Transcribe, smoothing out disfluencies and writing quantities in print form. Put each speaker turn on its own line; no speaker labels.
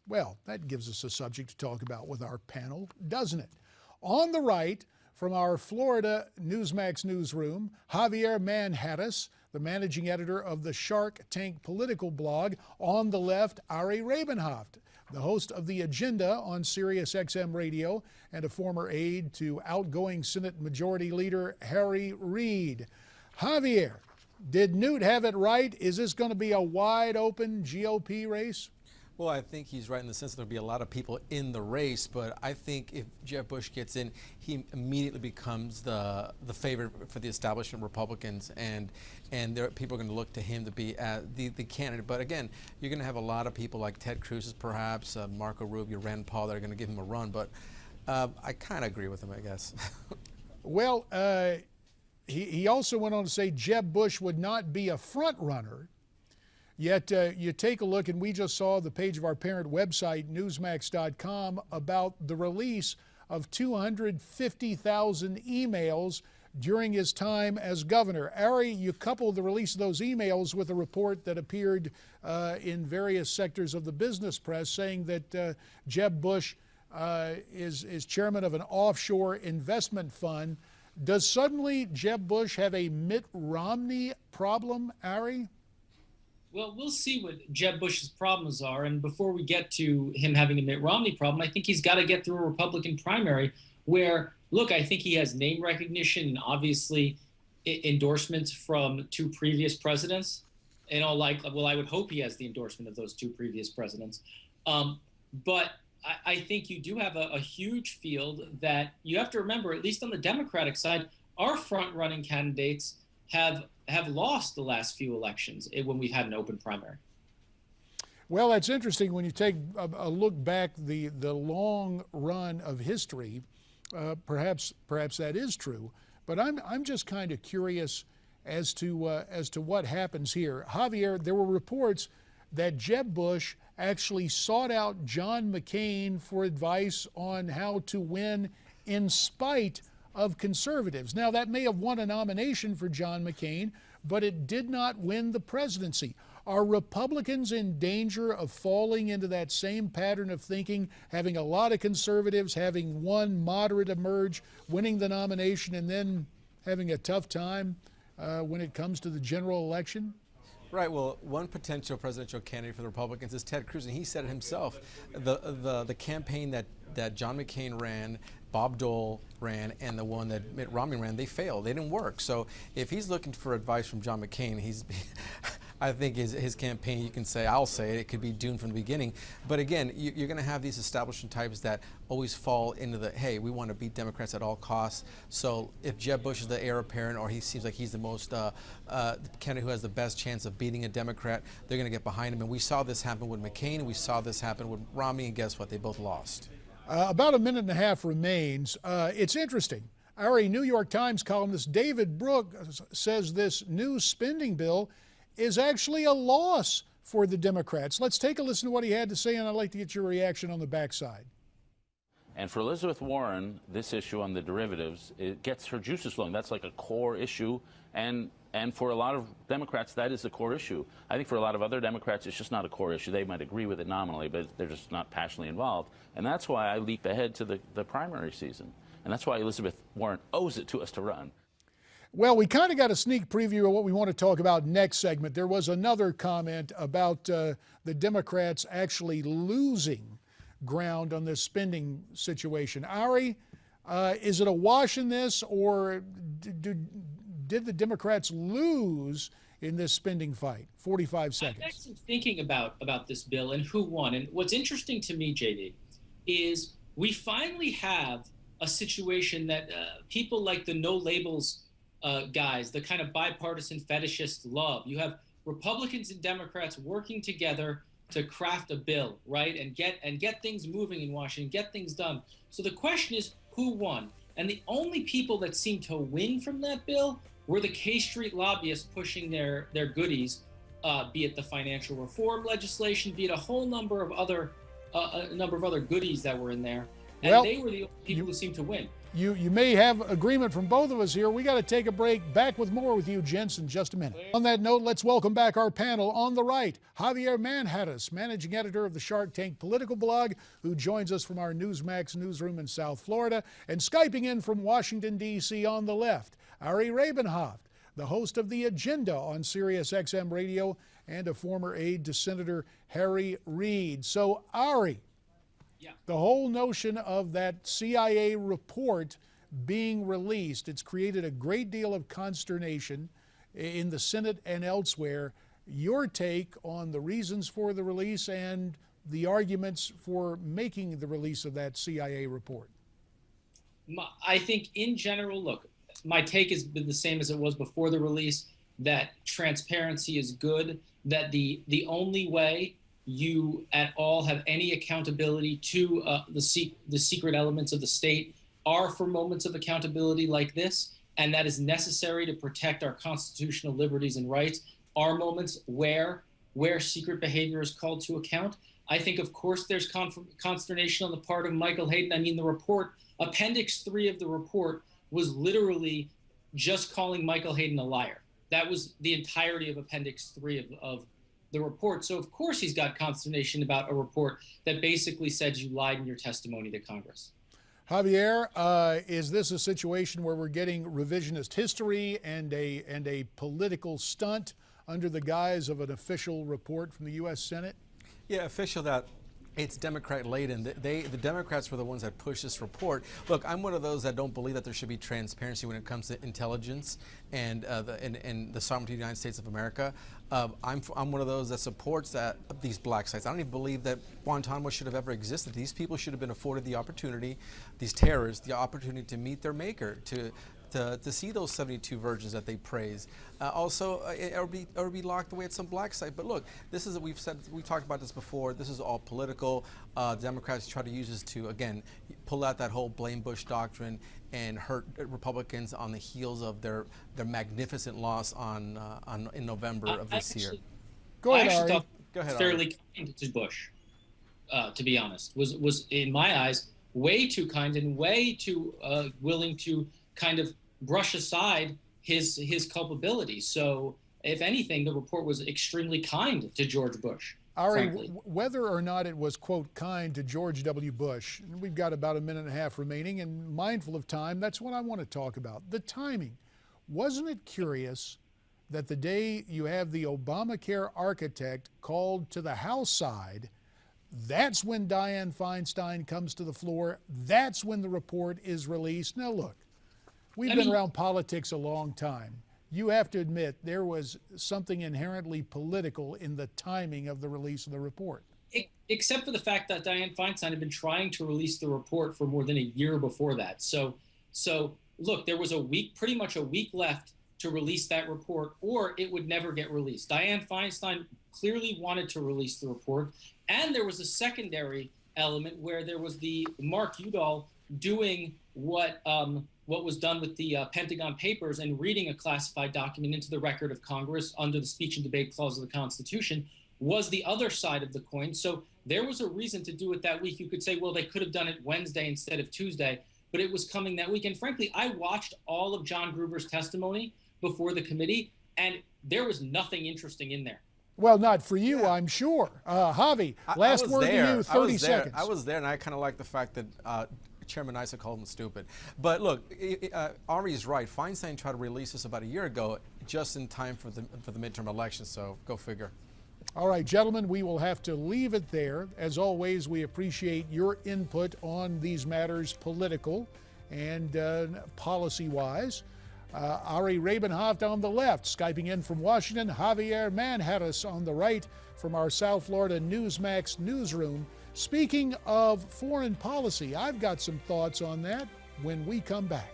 Well, that gives us a subject to talk about with our panel, doesn't it? On the right, from our Florida Newsmax newsroom, Javier Manjarres, the managing editor of the Shark Tank political blog. On the left, Rabin-Havt, the host of The Agenda on Sirius XM Radio and a former aide to outgoing Senate Majority Leader Harry Reid. Javier, did Newt have it right? Is this going to be a wide open GOP race?
Well, I think he's right in the sense that there'll be a lot of people in the race, but I think if Jeb Bush gets in, he immediately becomes the favorite for the establishment Republicans, and people are going to look to him to be the candidate. But again, you're going to have a lot of people like Ted Cruz, perhaps Marco Rubio, Rand Paul, that are going to give him a run. But I kind of agree with him, I guess.
Well, he also went on to say Jeb Bush would not be a front runner. Yet you take a look, and we just saw the page of our parent website, Newsmax.com, about the release of 250,000 emails during his time as governor. Ari, you couple the release of those emails with a report that appeared in various sectors of the business press saying that Jeb Bush is chairman of an offshore investment fund. Does suddenly Jeb Bush have a Mitt Romney problem, Ari?
Well, we'll see what Jeb Bush's problems are. And before we get to him having a Mitt Romney problem, I think he's got to get through a Republican primary where, look, I think he has name recognition and obviously endorsements from two previous presidents. And I would hope he has the endorsement of those two previous presidents. But I think you do have a huge field that you have to remember, at least on the Democratic side, our front-running candidates have lost the last few elections when we've had an open primary.
Well, that's interesting when you take a look back the long run of history. Perhaps that is true, but I'm just kind of curious as to what happens here. Javier, there were reports that Jeb Bush actually sought out John McCain for advice on how to win in spite of conservatives. Now, that may have won a nomination for John McCain, but it did not win the presidency. Are Republicans in danger of falling into that same pattern of thinking, having a lot of conservatives, having one moderate emerge, winning the nomination, and then having a tough time when it comes to the general election?
Right. Well, one potential presidential candidate for the Republicans is Ted Cruz, and he said it himself. The campaign that John McCain ran, Bob Dole ran, and the one that Mitt Romney ran, they failed. They didn't work. So if he's looking for advice from John McCain, I think his campaign, you can say, I'll say it could be doomed from the beginning. But again, you're going to have these establishment types that always fall into the, hey, we want to beat Democrats at all costs. So if Jeb Bush is the heir apparent, or he seems like he's the most candidate who has the best chance of beating a Democrat, they're going to get behind him. And we saw this happen with McCain, and we saw this happen with Romney, and guess what? They both lost.
About a minute and a half remains. It's interesting. Our New York Times columnist David Brooke says this new spending bill is actually a loss for the Democrats. Let's take a listen to what he had to say, and I'd like to get your reaction on the backside.
And for Elizabeth Warren, this issue on the derivatives, it gets her juices flowing. That's like a core issue. And for a lot of Democrats, that is the core issue. I think for a lot of other Democrats, it's just not a core issue. They might agree with it nominally, but they're just not passionately involved. And that's why I leap ahead to the primary season. And that's why Elizabeth Warren owes it to us to run.
Well, we kind of got a sneak preview of what we want to talk about next segment. There was another comment about the Democrats actually losing ground on this spending situation. Ari, is it a wash in this, or did the Democrats lose in this spending fight? 45 seconds.
I've been thinking about this bill and who won. And what's interesting to me, JD, is we finally have a situation that people like the no labels guys, the kind of bipartisan fetishist love. You have Republicans and Democrats working together to craft a bill, right, and get things moving in Washington, get things done. So the question is, who won? And the only people that seemed to win from that bill were the K Street lobbyists pushing their goodies, be it the financial reform legislation, be it a whole number of other goodies that were in there. And
Well,
they were the only people who seemed to win.
You may have agreement from both of us here. We got to take a break. Back with more with you, gents, in just a minute. On that note, let's welcome back our panel. On the right, Javier Manjarres, managing editor of the Shark Tank political blog, who joins us from our Newsmax newsroom in South Florida. And Skyping in from Washington, D.C. on the left, Ari Rabin-Havt, the host of The Agenda on Sirius XM Radio and a former aide to Senator Harry Reid. So, Ari, the whole notion of that CIA report being released, it's created a great deal of consternation in the Senate and elsewhere. Your take on the reasons for the release and the arguments for making the release of that CIA report?
I think in general, look, my take has been the same as it was before the release, that transparency is good, that the only way you at all have any accountability to the secret elements of the state are for moments of accountability like this, and that is necessary to protect our constitutional liberties and rights, are moments where secret behavior is called to account. I think, of course, there's consternation on the part of Michael Hayden. I mean, the report, Appendix 3 of the report, was literally just calling Michael Hayden a liar. That was the entirety of Appendix 3 of the report. So of course he's got consternation about a report that basically said you lied in your testimony to Congress.
Javier, is this a situation where we're getting revisionist history and a political stunt under the guise of an official report from the U.S. Senate?
Yeah, official that it's Democrat-laden. The Democrats were the ones that pushed this report. Look, I'm one of those that don't believe that there should be transparency when it comes to intelligence and the sovereignty of the United States of America. I'm one of those that supports these black sites. I don't even believe that Guantanamo should have ever existed. These people should have been afforded the opportunity, these terrorists, the opportunity to meet their maker, to see those 72 virgins that they praise. Or be locked away at some black site. But look, this is we've talked about this before. This is all political. Democrats try to use this to, again, pull out that whole blame Bush doctrine and hurt Republicans on the heels of their magnificent loss in November of this year.
Go ahead,
I actually
Ari.
thought
Go ahead,
fairly kind to Bush, to be honest, was in my eyes way too kind and way too willing to kind of brush aside his culpability. So if anything, the report was extremely kind to George Bush.
Ari, whether or not it was, quote, kind to George W. Bush, and we've got about a minute and a half remaining, and mindful of time, that's what I want to talk about. The timing. Wasn't it curious that the day you have the Obamacare architect called to the House side, that's when Dianne Feinstein comes to the floor, that's when the report is released? Now look, we've been around politics a long time. You have to admit there was something inherently political in the timing of the release of the report.
Except for the fact that Dianne Feinstein had been trying to release the report for more than a year before that. So look, there was pretty much a week left to release that report, or it would never get released. Dianne Feinstein clearly wanted to release the report, and there was a secondary element where there was the Mark Udall doing what was done with the Pentagon Papers and reading a classified document into the record of Congress under the speech and debate clause of the Constitution was the other side of the coin. So there was a reason to do it that week. You could say, well, they could have done it Wednesday instead of Tuesday, but it was coming that week. And frankly, I watched all of John Gruber's testimony before the committee, and there was nothing interesting in there.
Well, not for you, I'm sure. Javi, last word to you, 30 seconds.
I was there, and I kind of like the fact that Chairman Issa called him stupid. But look, Ari is right. Feinstein tried to release this about a year ago, just in time for the midterm election, so go figure.
All right, gentlemen, we will have to leave it there. As always, we appreciate your input on these matters, political and policy-wise. Ari Rabin-Havt on the left, Skyping in from Washington, Javier Manjarres on the right from our South Florida Newsmax newsroom. Speaking of foreign policy, I've got some thoughts on that when we come back.